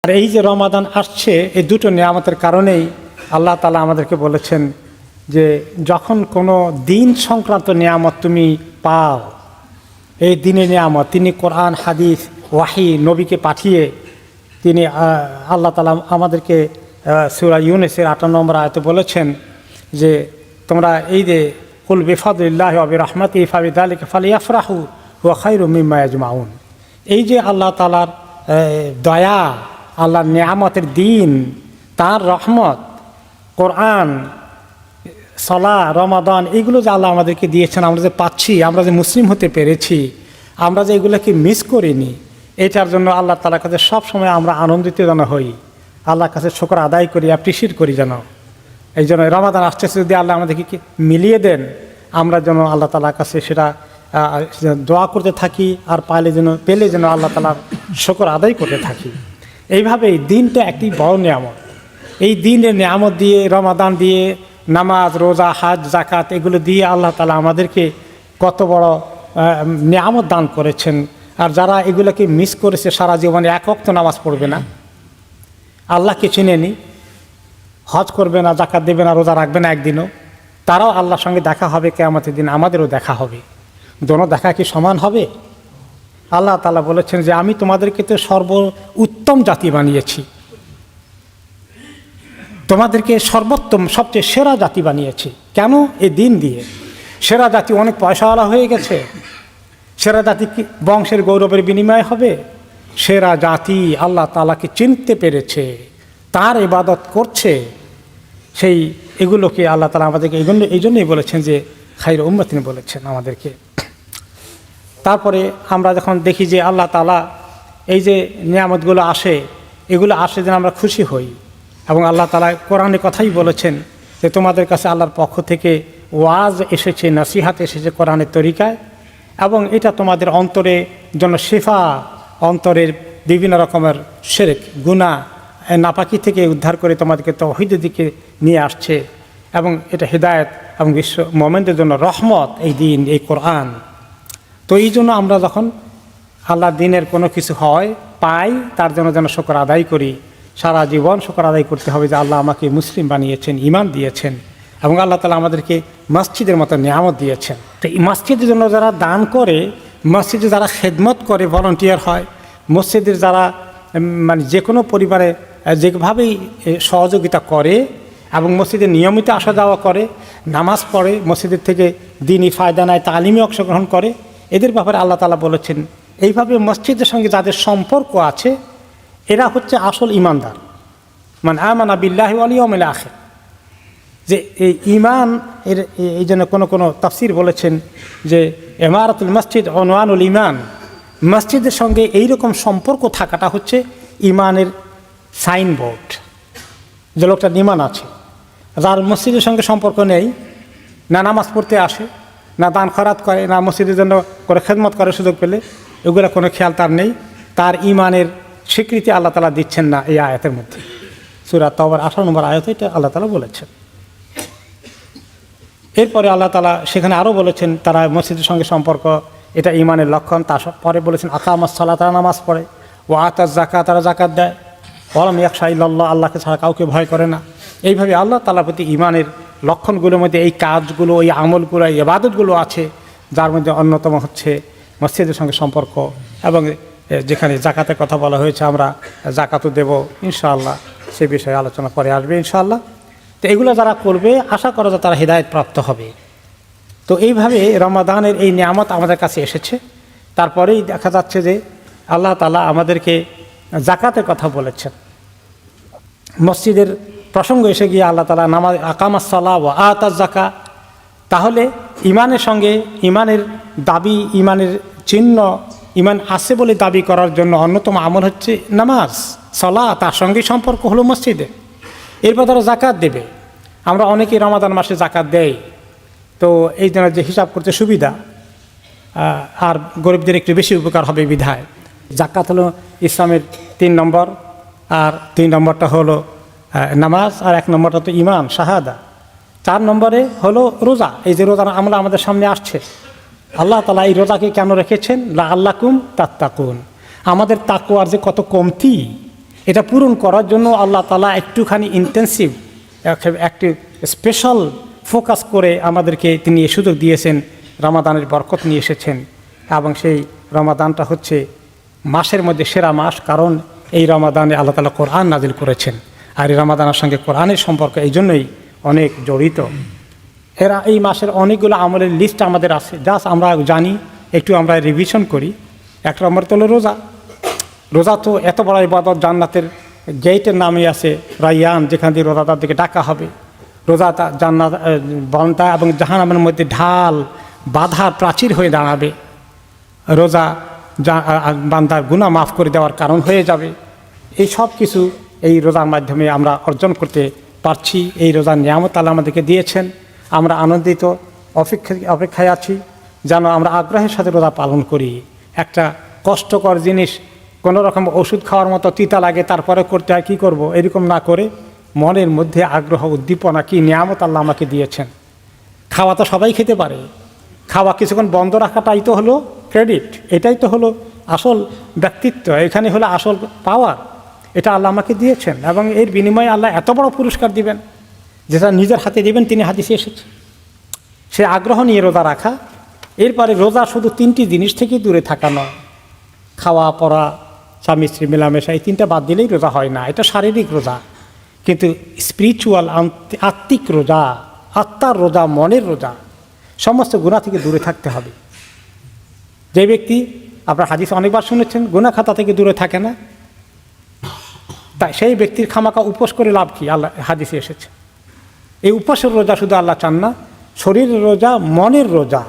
আর এই যে রমাদান আসছে, এই দুটো নিয়ামতের কারণেই আল্লাহ তাআলা আমাদেরকে বলেছেন যে যখন কোনো দিন সংক্রান্ত নিয়ামত তুমি পাও, এই দিনের নিয়ামত, তিনি কোরআন, হাদিস, ওয়াহি, নবীকে পাঠিয়ে তিনি আল্লাহ তাআলা আমাদেরকে সূরা ইউনূসের 58 নম্বর আয়াতে বলেছেন যে তোমরা এই যে কুল বিফাদলিল্লাহি ওয়া বিরহমাতিহি ফাবিযালিকা ফালিয়াফরাহু হুয়া খায়রুম মিম্মা ইয়াজমাউন। এই যে আল্লাহ তাআলার দয়া, আল্লাহর নিয়ামতের দিন, তার রহমত, কোরআন, সালাহ, রমাদান, এইগুলো যে আল্লাহ আমাদেরকে দিয়েছেন, আমরা যে পাচ্ছি, আমরা যে মুসলিম হতে পেরেছি, আমরা যে এগুলোকে মিস করিনি, এটার জন্য আল্লাহ তাআলার কাছে সবসময় আমরা আনন্দিত যেন হই, আল্লাহর কাছে শুকর আদায় করি, অ্যাপ্রিসিয়েট করি যেন। এই জন্য রমাদান আসতেছে, যদি আল্লাহ আমাদেরকে মিলিয়ে দেন, আমরা যেন আল্লাহ তাআলার কাছে সেটা দোয়া করতে থাকি, আর পেলে যেন আল্লাহ তাআলার শুকর আদায় করতে থাকি। এইভাবেই দিনটা একটি বড় নিয়ামত। এই দিনের নিয়ামত দিয়ে, রমাদান দিয়ে, নামাজ, রোজা, হাজ, জাকাত, এগুলো দিয়ে আল্লাহ তাআলা আমাদেরকে কত বড় নিয়ামত দান করেছেন। আর যারা এগুলোকে মিস করেছে, সারা জীবনে এক ওয়াক্ত নামাজ পড়বে না, আল্লাহকে চিনেনি, হজ করবে না, জাকাত দেবে না, রোজা রাখবে না একদিনও, তারাও আল্লাহর সঙ্গে দেখা হবে কিয়ামতের দিন, আমাদেরও দেখা হবে। দোনো দেখা কি সমান হবে? আল্লাহ তাআলা বলেছেন যে আমি তোমাদেরকে তো উত্তম জাতি বানিয়েছি, তোমাদেরকে সর্বোত্তম, সবচেয়ে সেরা জাতি বানিয়েছি। কেন? এই দিন দিয়ে। সেরা জাতি অনেক পয়সাওয়ালা হয়ে গেছে, সেরা জাতি কি বংশের গৌরবের বিনিময় হবে? সেরা জাতি আল্লাহ তাআলাকে চিনতে পেরেছে, তার ইবাদত করছে, সেই এগুলোকে আল্লাহ তাআলা আমাদেরকে এই জন্যই বলেছেন যে খায়রু উম্মাতিন বলেছেন আমাদেরকে। তারপরে আমরা যখন দেখি যে আল্লাহ তাআলা এই যে নিয়ামতগুলো আসে, এগুলো আসে যেন আমরা খুশি হই। এবং আল্লাহ তাআলা কোরআনে কথাই বলেছেন যে তোমাদের কাছে আল্লাহর পক্ষ থেকে ওয়াজ এসেছে, নসিহাত এসেছে কোরআনের তরিকায়, এবং এটা তোমাদের অন্তরে জন্য শিফা, অন্তরের বিভিন্ন রকমের শিরক, গুনাহ, নাপাকি থেকে উদ্ধার করে তোমাদেরকে তাওহীদের দিকে নিয়ে আসছে, এবং এটা হিদায়াত এবং বিশ্ব মুমিনদের জন্য রহমত এই দিন, এই কোরআন। তো এই জন্য আমরা যখন আল্লাহর দিনের কোনো কিছু হয়, পাই, তার জন্য যেন শুকর আদায় করি। সারা জীবন শুকর আদায় করতে হবে যে আল্লাহ আমাকে মুসলিম বানিয়েছেন, ঈমান দিয়েছেন, এবং আল্লাহ তাআলা আমাদেরকে মসজিদের মতো নিয়ামত দিয়েছেন। তো এই মসজিদের জন্য যারা দান করে, মসজিদে যারা খেদমত করে, ভলান্টিয়ার হয়, মসজিদের যারা মানে যে কোনো পরিবারে যেভাবেই সহযোগিতা করে এবং মসজিদে নিয়মিত আসা যাওয়া করে, নামাজ পড়ে, মসজিদের থেকে দিনই ফায়দা নেয়, তালিমে অংশগ্রহণ করে, এদের ব্যাপারে আল্লাহ তাআলা বলেছেন এইভাবে মসজিদের সঙ্গে যাদের সম্পর্ক আছে এরা হচ্ছে আসল ঈমানদার। মানে আমানা বিল্লাহি ওয়াল ইয়াউমিল আখির, যে এই ঈমান এর এই জন্য কোনো তাফসীর বলেছেন যে ইমারাতুল মসজিদ উনওয়ানুল ঈমান, মসজিদের সঙ্গে এইরকম সম্পর্ক থাকাটা হচ্ছে ঈমানের সাইনবোর্ড, যে লোকটার ঈমান আছে। যার মসজিদের সঙ্গে সম্পর্ক নেই, না নামাজ পড়তে আসে, না দান খয়রাত করে, না মসজিদের জন্য করে খেদমত করে সুযোগ পেলে, এগুলো কোনো খেয়াল তার নেই, তার ঈমানের স্বীকৃতি আল্লাহ তাআলা দিচ্ছেন না এই আয়াতের মধ্যে। সূরা তাওবার 18 নম্বর আয়াতে এটা আল্লাহ তাআলা বলেছেন। এরপরে আল্লাহ তাআলা সেখানে আরও বলেছেন তারা মসজিদের সঙ্গে সম্পর্ক, এটা ঈমানের লক্ষণ। তারপরে বলেছেন আকামাস সালাত, তারা নামাজ পড়ে, ওয়া আতাজ যাকাত, তারা যাকাত দেয়, ওয়ালাম ইয়াখশা ইল্লাল্লাহ, আল্লাহকে ছাড়া কাউকে ভয় করে না। এইভাবে আল্লাহ তাআলার প্রতি ঈমানের লক্ষণগুলোর মধ্যে এই কাজগুলো, এই আমলগুলো, এই ইবাদতগুলো আছে, যার মধ্যে অন্যতম হচ্ছে মসজিদের সঙ্গে সম্পর্ক। এবং যেখানে জাকাতের কথা বলা হয়েছে, আমরা জাকাতও দেব ইনশাআল্লাহ, সে বিষয়ে আলোচনা পরে আসবে ইনশাআল্লাহ। তো এগুলো যারা করবে আশা করা যায় তারা হিদায়াত প্রাপ্ত হবে। তো এইভাবে রমাদানের এই নিয়ামত আমাদের কাছে এসেছে। তারপরেই দেখা যাচ্ছে যে আল্লাহ তাআলা আমাদেরকে জাকাতের কথা বলেছেন। মসজিদের প্রসঙ্গ এসে গিয়ে আল্লাহ তাআলা নামাজ, আকামাস সালাহ ওয়া আতাজ যাকাত, তাহলে ঈমানের সঙ্গে, ঈমানের দাবি, ঈমানের চিহ্ন, ঈমান আছে বলে দাবি করার জন্য অন্যতম আমল হচ্ছে নামাজ, সালাহ, তার সঙ্গে সম্পর্ক হলো মসজিদে। এরপর তারা জাকাত দেবে। আমরা অনেকেই রমাদান মাসে জাকাত দেই, তো এই জন্য যে হিসাব করতে সুবিধা, আর গরিবদের একটু বেশি উপকার হবে বিধায়। জাকাত হলো ইসলামের 3 নম্বর, আর 3 নম্বরটা হলো নামাজ, আর 1 নম্বরটা তো ঈমান শাহাদা। 4 নম্বরে হলো রোজা। এই যে রোজা আমলা আমাদের সামনে আসছে, আল্লাহ তাআলা এই রোজাকে কেন রেখেছেন? লাআল্লাকুম তাত্তাকুন, আমাদের তাকওয়ার যে কত কমতি, এটা পূরণ করার জন্য আল্লাহ তাআলা একটুখানি ইন্টেন্সিভ একটি স্পেশাল ফোকাস করে আমাদেরকে তিনি এ সুযোগ দিয়েছেন, রমাদানের বরকত নিয়ে এসেছেন। এবং সেই রমাদানটা হচ্ছে মাসের মধ্যে সেরা মাস, কারণ এই রমাদানে আল্লাহ তাআলা কোরআন নাজিল করেছেন। আর এই রমাদানের সঙ্গে কোরআনের সম্পর্ক এই জন্যই অনেক জড়িত। এই মাসের অনেকগুলো আমলের লিস্ট আমাদের আছে, জাস্ট আমরা জানি, একটু আমরা রিভিশন করি। এক নম্বর তো হলো রোজা। রোজা তো এত বড় ইবাদত, জান্নাতের গেটের নামে আছে রাইয়ান, যেখান দিয়ে রোজাদার দিকে ডাকা হবে। রোজা জান্নাত বান্দা এবং জাহান্নামের মধ্যে ঢাল বাধার প্রাচীর হয়ে দাঁড়াবে। রোজা বান্দার গুনাহ মাফ করে দেওয়ার কারণ হয়ে যাবে। এই সব কিছু এই রোজার মাধ্যমে আমরা অর্জন করতে পারছি। এই রোজার নিয়ামত আল্লাহ আমাদেরকে দিয়েছেন। আমরা আনন্দিত, অপেক্ষায় আছি যেন আমরা আগ্রহের সাথে রোজা পালন করি। একটা কষ্টকর জিনিস, কোনো রকম ওষুধ খাওয়ার মতো তিতা লাগে তারপরে করতে হয়, কী করব, এরকম না করে মনের মধ্যে আগ্রহ, উদ্দীপনা, কি নিয়ামত আল্লাহ আমাকে দিয়েছেন। খাওয়া তো সবাই খেতে পারে, খাওয়া কিছুক্ষণ বন্ধ রাখাটাই তো হলো ক্রেডিট, এটাই তো হলো আসল ব্যক্তিত্ব, এখানে হলো আসল পাওয়ার। এটা আল্লাহ আমাকে দিয়েছেন এবং এর বিনিময়ে আল্লাহ এত বড় পুরস্কার দিবেন, যেটা নিজের হাতে দিবেন, তিনি হাদিসে এসেছে। সে আগ্রহ নিয়ে রোজা রাখা। এরপরে রোজা শুধু 3টি জিনিস থেকে দূরে থাকা নয়, খাওয়া পরা, স্বামী স্ত্রী মেলামেশা, এই 3টা বাদ দিলেই রোজা হয় না। এটা শারীরিক রোজা। কিন্তু স্পিরিচুয়াল, আত্মিক রোজা, আত্মার রোজা, মনের রোজা, সমস্ত গুনাহ থেকে দূরে থাকতে হবে। যে ব্যক্তি, আপনার হাদিস অনেকবার শুনেছেন, গুনাহ খাতা থেকে দূরে থাকে না, তাই সেই ব্যক্তির খামাকা উপোস করে লাভ কি? আল্লাহ হাদিসে এসেছে। এই উপোসের রোজা শুধু আল্লাহ চান না, শরীরের রোজা, মনের রোজা,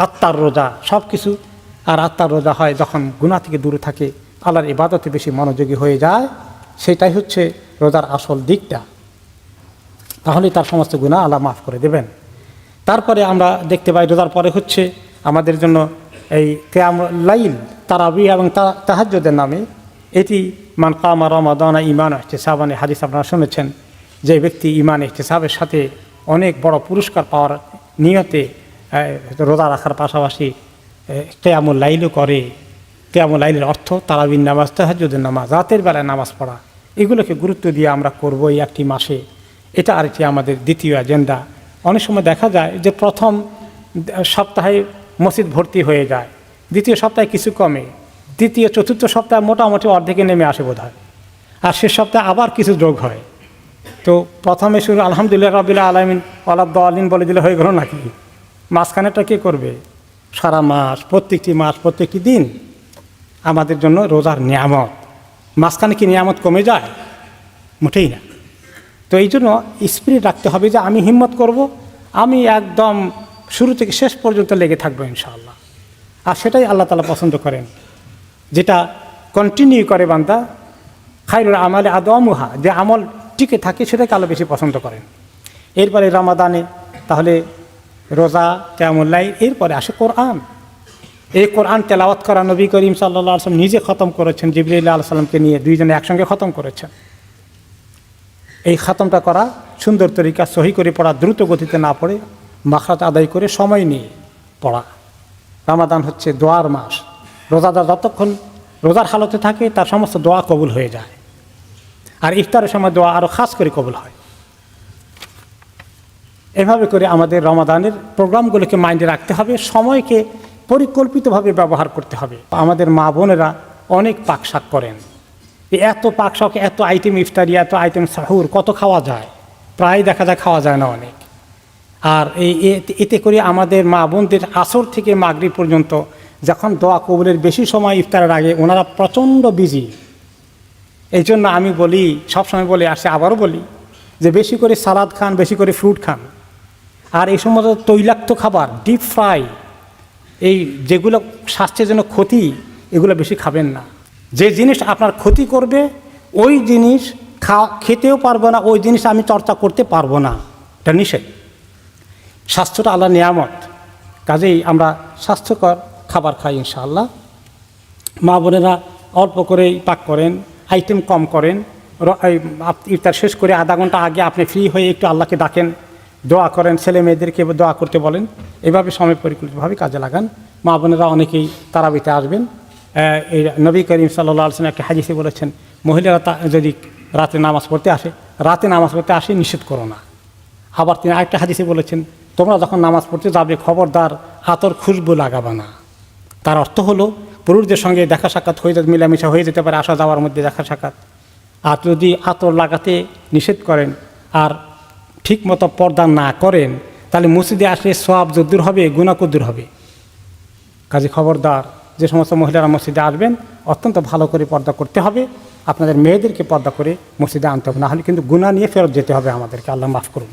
আত্মার রোজা, সব কিছু। আর আত্মার রোজা হয় যখন গুনাহ থেকে দূরে থাকে, আল্লাহর ইবাদতে বেশি মনোযোগী হয়ে যায়। সেটাই হচ্ছে রোজার আসল দিকটা। তাহলে তার সমস্ত গুনাহ আল্লাহ মাফ করে দেবেন। তারপরে আমরা দেখতে পাই রোজার পরে হচ্ছে আমাদের জন্য এই কিয়ামুল লাইল, তারাবি এবং তাহাজ্জুদের নামে, এটি মান কামা রমাদানা ঈমান ওয়া ইহতিসাবান, হাদিস আপনারা শুনেছেন। যে ব্যক্তি ঈমান ইহতিসাবের সাথে অনেক বড় পুরস্কার পাওয়ার নিয়তে রোজা রাখার পাশাপাশি কিয়ামুল লাইলও করে। কিয়ামুল লাইলের অর্থ তারাবির নামাজ, তাহাজ্জুদের নামাজ, রাতের বেলায় নামাজ পড়া, এগুলোকে গুরুত্ব দিয়ে আমরা করব এই একটি মাসে। এটা আর কি আমাদের দ্বিতীয় এজেন্ডা। অনেক সময় দেখা যায় যে প্রথম সপ্তাহে মসজিদ ভর্তি হয়ে যায়, দ্বিতীয় সপ্তাহে কিছু কমে, তৃতীয় চতুর্থ সপ্তাহে মোটামুটি অর্ধেকে নেমে আসে বোধ হয়, আর শেষ সপ্তাহে আবার কিছু যোগ হয়। তো প্রথমে শুরু আলহামদুলিল্লাহ রাব্বিল আলামিন ওয়ালাদ-দাল্লিন বলে দিলে হয়ে গেল নাকি? মাঝখানেটা কে করবে? সারা মাস, প্রত্যেকটি মাস, প্রত্যেকটি দিন আমাদের জন্য রোজার নিয়ামত। মাঝখানে কি নিয়ামত কমে যায়? মোটেই না। তো এই জন্য স্পিরিট রাখতে হবে যে আমি হিম্মত করব, আমি একদম শুরু থেকে শেষ পর্যন্ত লেগে থাকবো ইনশাআল্লাহ। আর সেটাই আল্লাহ তাআলা পছন্দ করেন, যেটা কন্টিনিউ করে বান্দা। খায়রুল আমালে আদওয়ামুহা, যে আমল টিকে থাকে সেটাকে আল্লাহ বেশি পছন্দ করেন। এরপরে রমাদানে তাহলে রোজা, কিয়ামুল লাইল, এরপরে আসে কোরআন। এই কোরআন তেলাওয়াত করা নবী করিম সাল্লাল্লাহু আলাইহি ওয়াসাল্লাম নিজে খতম করেছেন, জিবরাইল আলাইহিস সালামকে নিয়ে দুইজনে একসঙ্গে খতম করেছেন। এই খতমটা করা সুন্দর তরিকা, সহি করে পড়া, দ্রুত গতিতে না পড়ে মাখরাত আদায় করে সময় নিয়ে পড়া। রমাদান হচ্ছে দোয়ার মাস। রোজাদার যতক্ষণ রোজার হালতে থাকে তার সমস্ত দোয়া কবুল হয়ে যায়, আর ইফতারের সময় দোয়া আরও খাস করে কবুল হয়। এভাবে করে আমাদের রমাদানের প্রোগ্রামগুলোকে মাইন্ডে রাখতে হবে, সময়কে পরিকল্পিতভাবে ব্যবহার করতে হবে। আমাদের মা বোনেরা অনেক পাকশাক করেন, এত পাকশাক, এত আইটেম ইফতারি, এত আইটেম সাহুর, কত খাওয়া যায়? প্রায় দেখা যায় খাওয়া যায় না অনেক। আর এতে করে আমাদের মা বোনদের আসর থেকে মাগরিব পর্যন্ত যখন দোয়া কবুলের বেশি সময় ইফতারের আগে, ওনারা প্রচণ্ড বিজি। এই জন্য আমি বলি, সবসময় বলে আসে, আবারও বলি, যে বেশি করে সালাদ খান, বেশি করে ফ্রুট খান। আর এই সমস্ত তৈলাক্ত খাবার, ডিপ ফ্রাই, এই যেগুলো স্বাস্থ্যের জন্য ক্ষতি, এগুলো বেশি খাবেন না। যে জিনিস আপনার ক্ষতি করবে ওই জিনিস খেতেও পারবো না, ওই জিনিস আমি চর্চা করতে পারবো না, এটা নিষেধ। স্বাস্থ্যটা আল্লাহর নিয়ামত, কাজেই আমরা স্বাস্থ্যকর খাবার খাই ইনশাআল্লাহ। মা বোনেরা অল্প করেই পাক করেন, আইটেম কম করেন। ইফতার শেষ করে আধা ঘন্টা আগে আপনি ফ্রি হয়ে একটু আল্লাহকে ডাকেন, দোয়া করেন, ছেলে মেয়েদেরকে দোয়া করতে বলেন। এভাবে সময় পরিকল্পিতভাবে কাজে লাগান। মা বোনেরা অনেকেই তারাবিতে আসবেন। এই নবী করিম সাল্লাল্লাহু আলাইহি ওয়াসাল্লাম একটা হাদিসে বলেছেন, মহিলারা যদি রাতে নামাজ পড়তে আসে, রাতে নামাজ পড়তে আসে নিষেধ করো না। আবার তিনি আরেকটা হাদিসে বলেছেন, তোমরা যখন নামাজ পড়তে যাবে খবরদার আতর খুশবু লাগাবে না। তার অর্থ হলো পুরুষদের সঙ্গে দেখা সাক্ষাৎ হয়ে যেতে, মিলামিশা হয়ে যেতে পারে আসা যাওয়ার মধ্যে দেখা সাক্ষাৎ। আর যদি আতর লাগাতে নিষেধ করেন আর ঠিক মতো পর্দা না করেন, তাহলে মসজিদে আসলে সওয়াব যদ্দূর হবে, গুনাহ কদ্দূর হবে। কাজে খবরদার, যে সমস্ত মহিলারা মসজিদে আসবেন অত্যন্ত ভালো করে পর্দা করতে হবে। আপনাদের মেয়েদেরকে পর্দা করে মসজিদে আনতে হবে, না হলে কিন্তু গুনাহ নিয়ে ফেরত যেতে হবে আমাদেরকে। আল্লাহ মাফ করুন।